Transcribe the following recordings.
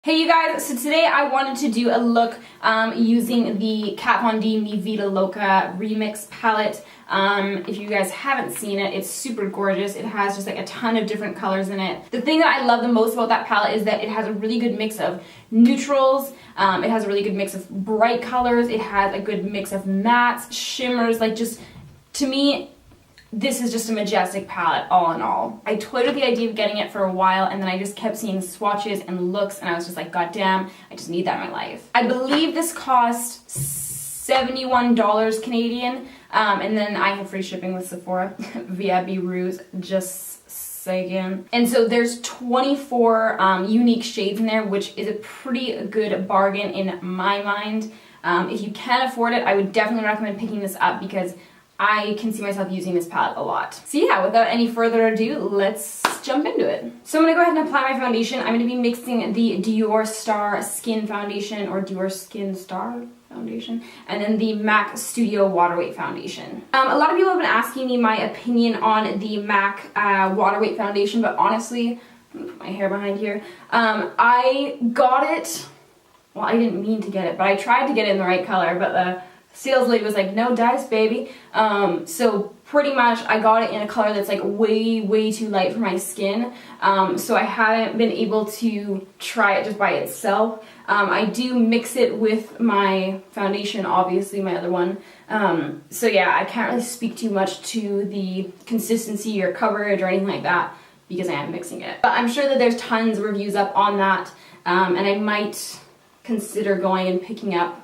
Hey you guys, so today I wanted to do a look using the Kat Von D Me Vida Loca remix palette. If you guys haven't seen it, it's super gorgeous. It has just like a ton of different colors in it. The thing that I love the most about that palette is that it has a really good mix of neutrals, it has a really good mix of bright colors, it has a good mix of mattes, shimmers, like just, to me, this is just a majestic palette all in all. I toyed with the idea of getting it for a while and then I just kept seeing swatches and looks and I was just like, God damn, I just need that in my life. I believe this cost $71 Canadian, and then I have free shipping with Sephora via Beru's, just saying. And so there's 24 unique shades in there, which is a pretty good bargain in my mind. If you can afford it, I would definitely recommend picking this up because I can see myself using this palette a lot. So yeah, without any further ado, let's jump into it. So I'm gonna go ahead and apply my foundation. I'm gonna be mixing the Dior Star Skin Foundation, or Dior Skin Star Foundation, and then the MAC Studio Water Weight Foundation. A lot of people have been asking me my opinion on the MAC Water Weight Foundation, but honestly, I'm gonna put my hair behind here. I got it, well, I didn't mean to get it, but I tried to get it in the right color, but the sales lady was like, no dice, baby. So pretty much I got it in a color that's like way too light for my skin. So I haven't been able to try it just by itself. I do mix it with my foundation, obviously, my other one. So yeah, I can't really speak too much to the consistency or coverage or anything like that because I am mixing it. But I'm sure that there's tons of reviews up on that, and I might consider going and picking up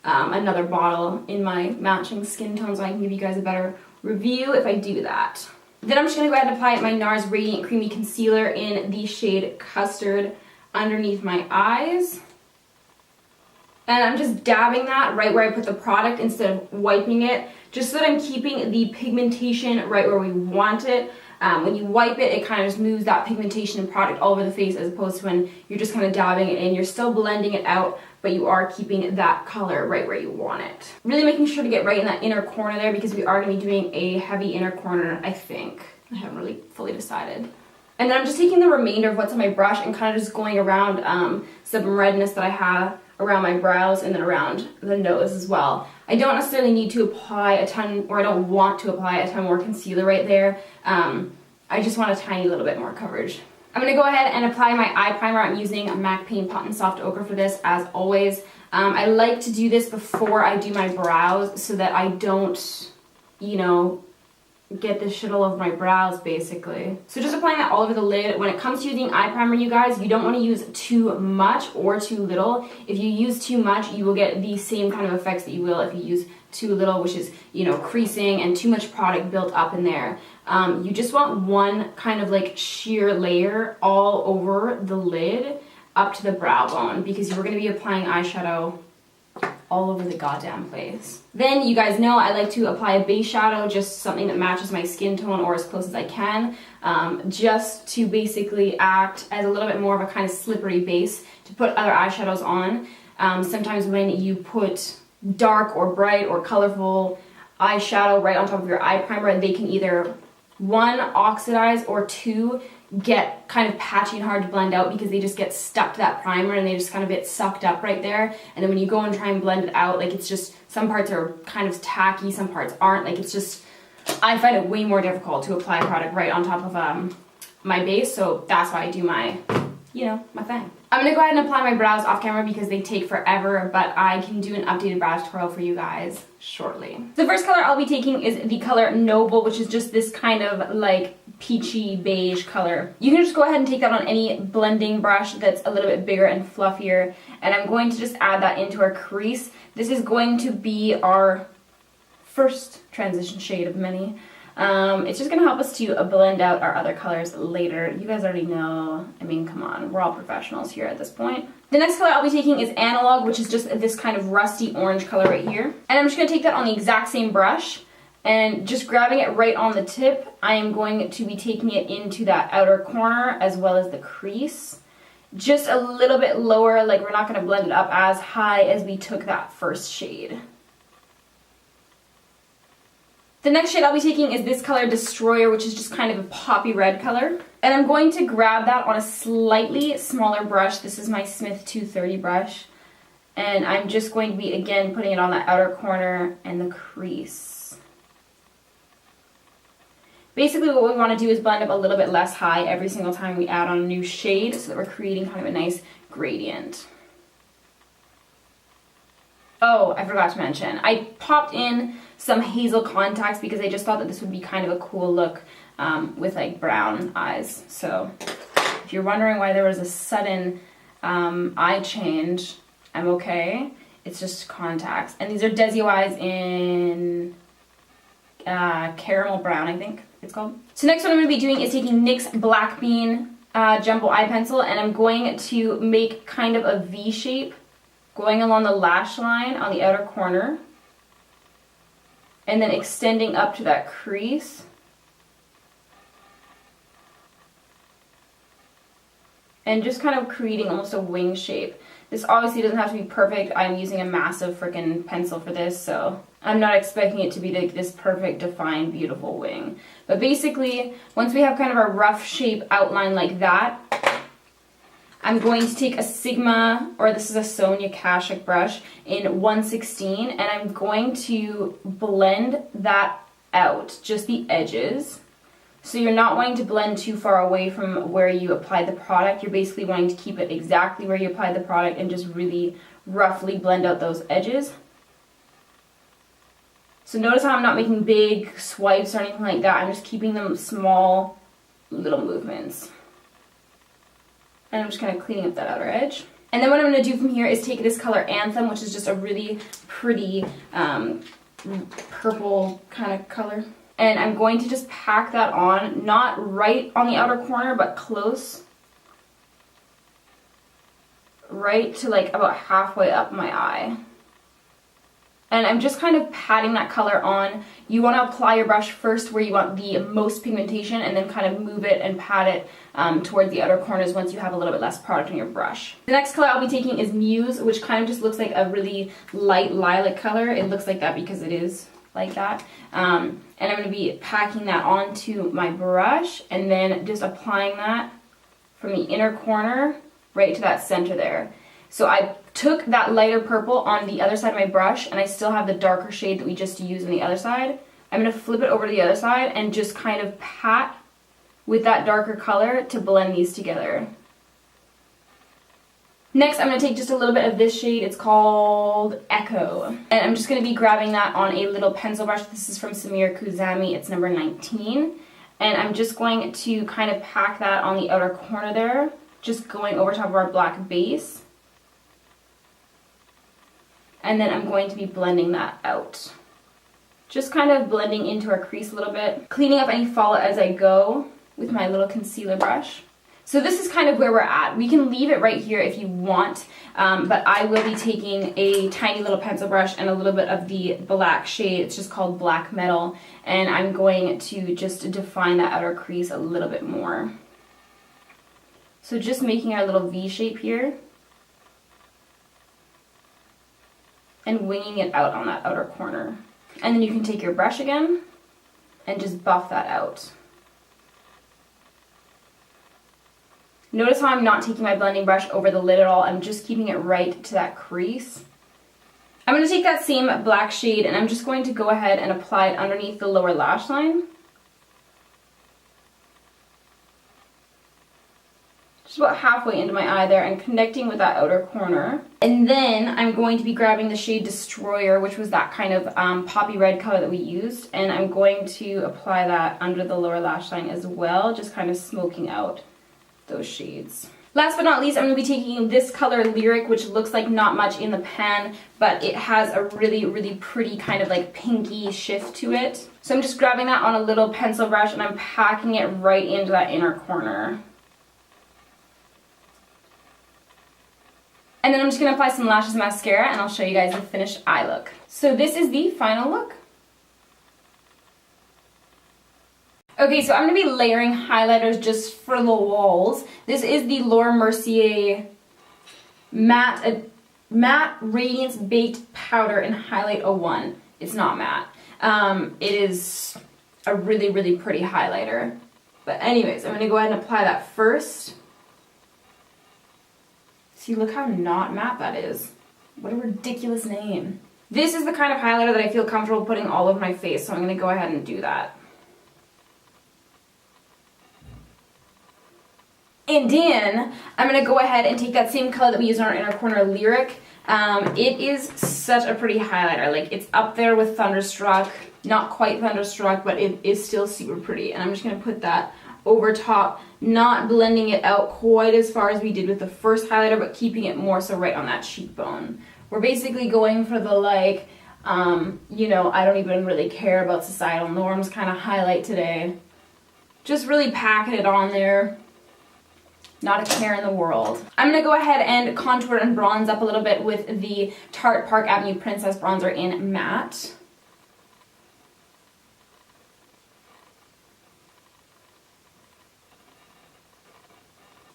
another bottle in my matching skin tone so I can give you guys a better review if I do that. Then I'm just going to go ahead and apply my NARS Radiant Creamy Concealer in the shade Custard underneath my eyes. And I'm just dabbing that right where I put the product instead of wiping it, just so that I'm keeping the pigmentation right where we want it. When you wipe it, it kind of just moves that pigmentation and product all over the face, as opposed to when you're just kind of dabbing it in. You're still blending it out, but you are keeping that color right where you want it. Really making sure to get right in that inner corner there because we are going to be doing a heavy inner corner, I think. I haven't really fully decided. And then I'm just taking the remainder of what's on my brush and kind of just going around some redness that I have around my brows and then around the nose as well. I don't necessarily need to apply a ton, or I don't want to apply a ton more concealer right there. I just want a tiny little bit more coverage. I'm going to go ahead and apply my eye primer. I'm using a MAC Paint Pot and Soft Ochre for this, as always. I like to do this before I do my brows so that I don't, you know, get the shit all over my brows, basically. So just applying that all over the lid. When it comes to using eye primer, you guys, you don't want to use too much or too little. If you use too much, you will get the same kind of effects that you will if you use too little, which is, you know, creasing and too much product built up in there. You just want one kind of like sheer layer all over the lid up to the brow bone, because you're going to be applying eyeshadow all over the goddamn place. Then you guys know I like to apply a base shadow, just something that matches my skin tone or as close as I can, just to basically act as a little bit more of a kind of slippery base to put other eyeshadows on. Sometimes when you put dark or bright or colorful eyeshadow right on top of your eye primer, they can either, one, oxidize, or two, get kind of patchy and hard to blend out because they just get stuck to that primer and they just kind of get sucked up right there. And then when you go and try and blend it out, like, it's just, some parts are kind of tacky, some parts aren't. Like, it's just, I find it way more difficult to apply product right on top of my base, so that's why I do my, you know, my thing. I'm going to go ahead and apply my brows off camera because they take forever, but I can do an updated brow tutorial for you guys shortly. The first color I'll be taking is the color Noble, which is just this kind of like peachy beige color. You can just go ahead and take that on any blending brush that's a little bit bigger and fluffier, and I'm going to just add that into our crease. This is going to be our first transition shade of many. It's just going to help us to blend out our other colors later. You guys already know, I mean, come on, we're all professionals here at this point. The next color I'll be taking is Analog, which is just this kind of rusty orange color right here. And I'm just going to take that on the exact same brush and just grabbing it right on the tip. I am going to be taking it into that outer corner as well as the crease. Just a little bit lower, like we're not going to blend it up as high as we took that first shade. The next shade I'll be taking is this color Destroyer, which is just kind of a poppy red color. And I'm going to grab that on a slightly smaller brush. This is my Smith 230 brush. And I'm just going to be, again, putting it on that outer corner and the crease. Basically what we want to do is blend up a little bit less high every single time we add on a new shade so that we're creating kind of a nice gradient. Oh, I forgot to mention, I popped in some hazel contacts because I just thought that this would be kind of a cool look with like brown eyes. So if you're wondering why there was a sudden eye change, I'm okay. It's just contacts. And these are Desio eyes in caramel brown, I think it's called. So next what I'm going to be doing is taking NYX Black Bean Jumbo Eye Pencil, and I'm going to make kind of a V shape going along the lash line on the outer corner and then extending up to that crease. And just kind of creating almost a wing shape. This obviously doesn't have to be perfect. I'm using a massive freaking pencil for this, so I'm not expecting it to be like this perfect, defined, beautiful wing. But basically, once we have kind of a rough shape outline like that, I'm going to take a Sigma, or this is a Sonia Kashuk brush, in 1/16, and I'm going to blend that out, just the edges. So you're not wanting to blend too far away from where you applied the product. You're basically wanting to keep it exactly where you applied the product and just really roughly blend out those edges. So notice how I'm not making big swipes or anything like that. I'm just keeping them small, little movements. And I'm just kind of cleaning up that outer edge. And then what I'm going to do from here is take this color Anthem, which is just a really pretty purple kind of color. And I'm going to just pack that on, not right on the outer corner, but close. Right to like about halfway up my eye. And I'm just kind of patting that color on. You want to apply your brush first where you want the most pigmentation and then kind of move it and pat it towards the outer corners once you have a little bit less product on your brush. The next color I'll be taking is Muse, which kind of just looks like a really light lilac color. It looks like that because it is like that. And I'm going to be packing that onto my brush and then just applying that from the inner corner right to that center there. So I took that lighter purple on the other side of my brush and I still have the darker shade that we just used on the other side. I'm going to flip it over to the other side and just kind of pat with that darker color to blend these together. Next, I'm going to take just a little bit of this shade. It's called Echo. And I'm just going to be grabbing that on a little pencil brush. This is from Samir Kuzami. It's number 19. And I'm just going to kind of pack that on the outer corner there, just going over top of our black base. And then I'm going to be blending that out. Just kind of blending into our crease a little bit, cleaning up any fallout as I go with my little concealer brush. So this is kind of where we're at. We can leave it right here if you want, but I will be taking a tiny little pencil brush and a little bit of the black shade. It's just called Black Metal, and I'm going to just define that outer crease a little bit more. So just making our little V shape here and winging it out on that outer corner. And then you can take your brush again and just buff that out. Notice how I'm not taking my blending brush over the lid at all. I'm just keeping it right to that crease. I'm going to take that same black shade and I'm just going to go ahead and apply it underneath the lower lash line. Just about halfway into my eye there and connecting with that outer corner. And then I'm going to be grabbing the shade Destroyer, which was that kind of poppy red color that we used. And I'm going to apply that under the lower lash line as well, just kind of smoking out those shades. Last but not least, I'm going to be taking this color Lyric, which looks like not much in the pan, but it has a really, really pretty kind of like pinky shift to it. So I'm just grabbing that on a little pencil brush and I'm packing it right into that inner corner. And then I'm just going to apply some Lashes mascara and I'll show you guys the finished eye look. So this is the final look. Okay, so I'm going to be layering highlighters just for the walls. This is the Laura Mercier Matte Radiance Baked Powder in Highlight 01. It's not matte. It is a really, really pretty highlighter. But anyways, I'm going to go ahead and apply that first. See, look how not matte that is. What a ridiculous name. This is the kind of highlighter that I feel comfortable putting all over my face, so I'm going to go ahead and do that. And then I'm going to go ahead and take that same color that we used on our inner corner Lyric. It is such a pretty highlighter. Like, it's up there with Thunderstruck. Not quite Thunderstruck, but it is still super pretty. And I'm just going to put that over top, not blending it out quite as far as we did with the first highlighter, but keeping it more so right on that cheekbone. We're basically going for the, like, you know, I don't even really care about societal norms kind of highlight today. Just really packing it on there. Not a care in the world. I'm going to go ahead and contour and bronze up a little bit with the Tarte Park Avenue Princess Bronzer in Matte.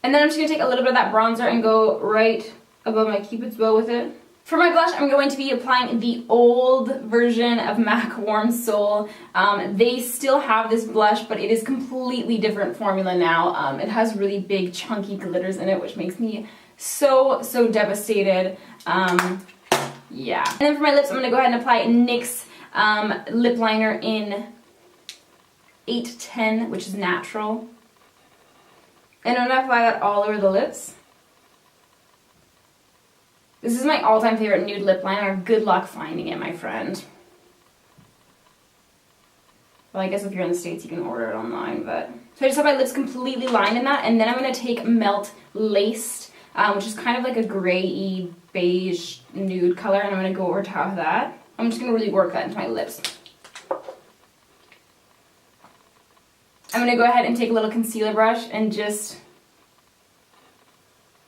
And then I'm just going to take a little bit of that bronzer and go right above my Cupid's bow with it. For my blush, I'm going to be applying the old version of MAC Warm Soul. They still have this blush, but it is completely different formula now. It has really big, chunky glitters in it, which makes me so devastated. Yeah. And then for my lips, I'm going to go ahead and apply NYX lip liner in 810, which is natural. And I'm going to apply that all over the lips. This is my all-time favorite nude lip liner. Good luck finding it, my friend. Well, I guess if you're in the States, you can order it online, but... So I just have my lips completely lined in that, and then I'm going to take Melt Laced, which is kind of like a gray-y, beige nude color, and I'm going to go over top of that. I'm just going to really work that into my lips. I'm going to go ahead and take a little concealer brush and just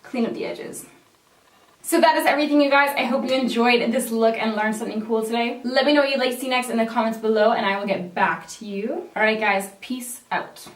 clean up the edges. So that is everything, you guys. I hope you enjoyed this look and learned something cool today. Let me know what you'd like to see next in the comments below, and I will get back to you. Alright guys, peace out.